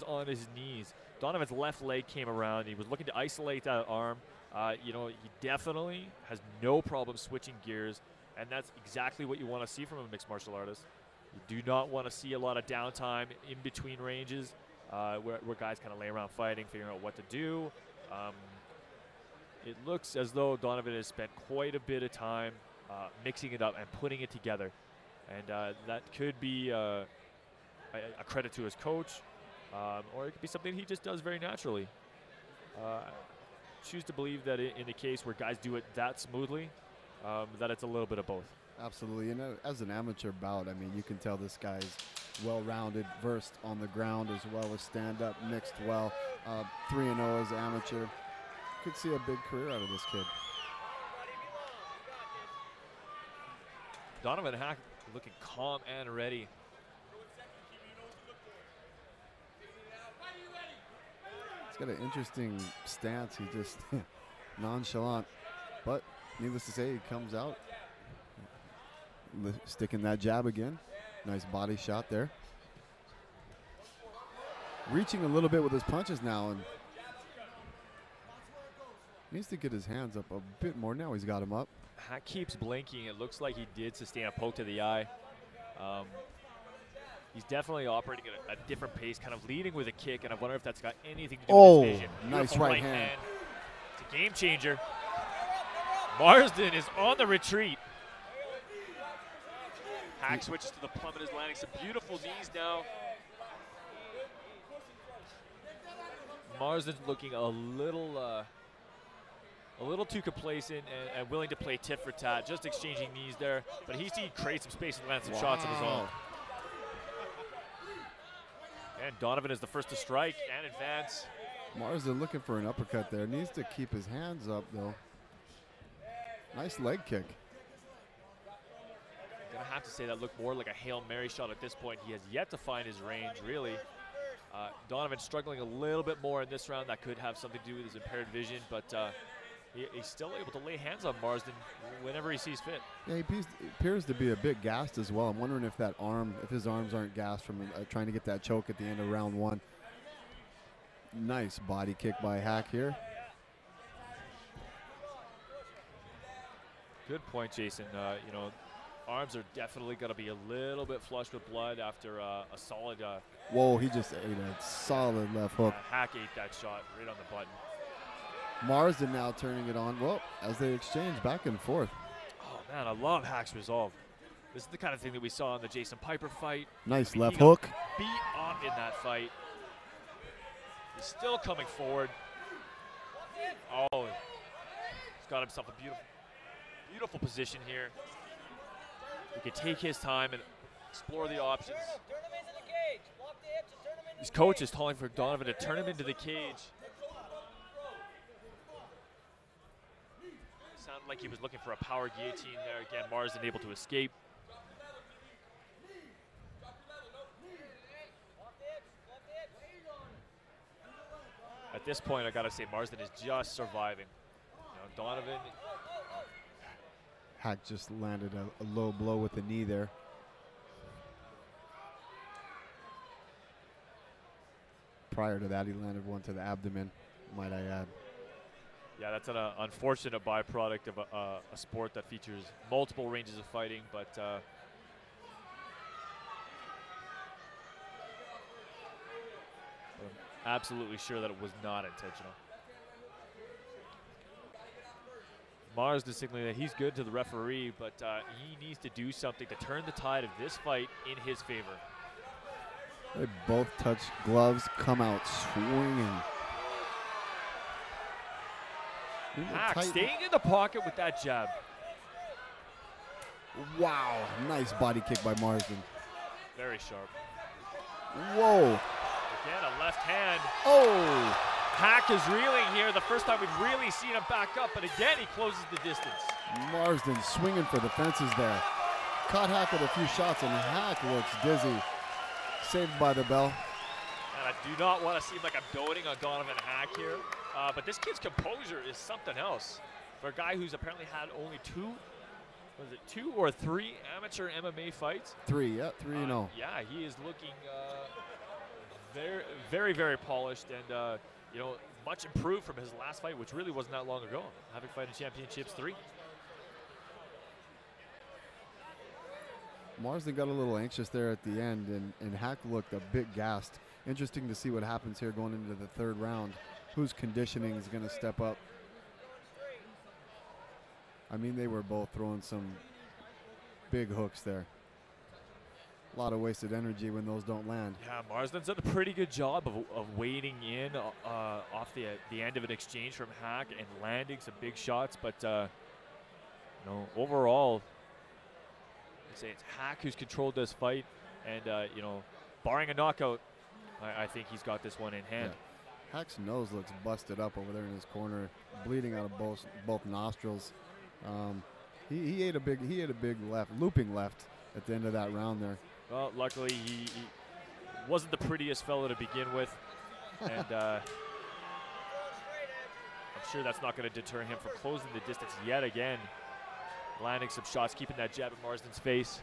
on his knees. Donovan's left leg came around. He was looking to isolate that arm. You know, he definitely has no problem switching gears, and that's exactly what you want to see from a mixed martial artist. You do not want to see a lot of downtime in between ranges where guys kind of lay around fighting, figuring out what to do. It looks as though Donovan has spent quite a bit of time mixing it up and putting it together. And that could be a credit to his coach, or it could be something he just does very naturally. Choose to believe that in the case where guys do it that smoothly, that it's a little bit of both. Absolutely, and as an amateur bout, I mean, you can tell this guy's well-rounded, versed on the ground as well as stand-up, mixed well. 3-0 as an amateur. Could see a big career out of this kid. Donovan Hack looking calm and ready. He's got an interesting stance. He just nonchalant, but needless to say, he comes out, sticking that jab again. Nice body shot there. Reaching a little bit with his punches now, and needs to get his hands up a bit more. Now he's got him up. Hack keeps blinking. It looks like he did sustain a poke to the eye. He's definitely operating at a different pace, kind of leading with a kick, and I wonder if that's got anything to do with his vision. Nice right hand. It's a game changer. Marsden is on the retreat. Hack switches to the plummet, is landing some beautiful knees now. Marsden's looking a little too complacent and willing to play tit for tat, just exchanging knees there. But he creates some space and land some shots of his own. And Donovan is the first to strike and advance. Marsden looking for an uppercut there. Needs to keep his hands up, though. Nice leg kick. I'm going to have to say that looked more like a Hail Mary shot at this point. He has yet to find his range, really. Donovan struggling a little bit more in this round. That could have something to do with his impaired vision, but he's still able to lay hands on Marsden whenever he sees fit. Yeah, he appears to be a bit gassed as well. I'm wondering if his arms aren't gassed from trying to get that choke at the end of round one. Nice body kick by Hack here. Good point, Jason. You know, arms are definitely going to be a little bit flushed with blood after a solid. Whoa, he just ate a solid left hook. Hack ate that shot right on the button. Marsden now turning it on. Well, as they exchange back and forth. Oh man, I love Hack's resolve. This is the kind of thing that we saw in the Jason Piper fight. Nice left hook. Beat up in that fight. He's still coming forward. Oh, he's got himself a beautiful position here. He can take his time and explore the options. His coach is calling for Donovan to turn him into the cage. Sounded like he was looking for a power guillotine there. Again, Marsden able to escape. At this point, I gotta say, Marsden is just surviving. You know, Donovan. Hack just landed a low blow with the knee there. Prior to that, he landed one to the abdomen, might I add. Yeah, that's an unfortunate byproduct of a sport that features multiple ranges of fighting, but I'm absolutely sure that it was not intentional. Marsden signaling that he's good to the referee, but he needs to do something to turn the tide of this fight in his favor. They both touch gloves, come out swinging. Hack staying in the pocket with that jab. Wow, nice body kick by Marsden. Very sharp. Whoa. Again, a left hand. Oh. Hack is reeling here. The first time we've really seen him back up, but again, he closes the distance. Marsden swinging for the fences there. Caught Hack with a few shots, and Hack looks dizzy. Saved by the bell. And I do not want to seem like I'm doting on Donovan Hack here, but this kid's composure is something else. For a guy who's apparently had only two or three amateur MMA fights? Three, yeah, 3-0. Yeah, he is looking very, very, very polished, and you know, much improved from his last fight, which really wasn't that long ago. Havoc Fighting Championships 3. Marsden got a little anxious there at the end, and Hack looked a bit gassed. Interesting to see what happens here going into the third round. Whose conditioning is going to step up? I mean, they were both throwing some big hooks there. A lot of wasted energy when those don't land. Yeah, Marsden's done a pretty good job of wading in off the end of an exchange from Hack and landing some big shots, but you know, overall, I'd say it's Hack who's controlled this fight, and you know, barring a knockout, I think he's got this one in hand. Yeah. Hack's nose looks busted up over there in his corner, bleeding out of both nostrils. He ate a big left, looping left at the end of that round there. Well, luckily he wasn't the prettiest fellow to begin with, and I'm sure that's not going to deter him from closing the distance yet again, landing some shots, keeping that jab at Marsden's face.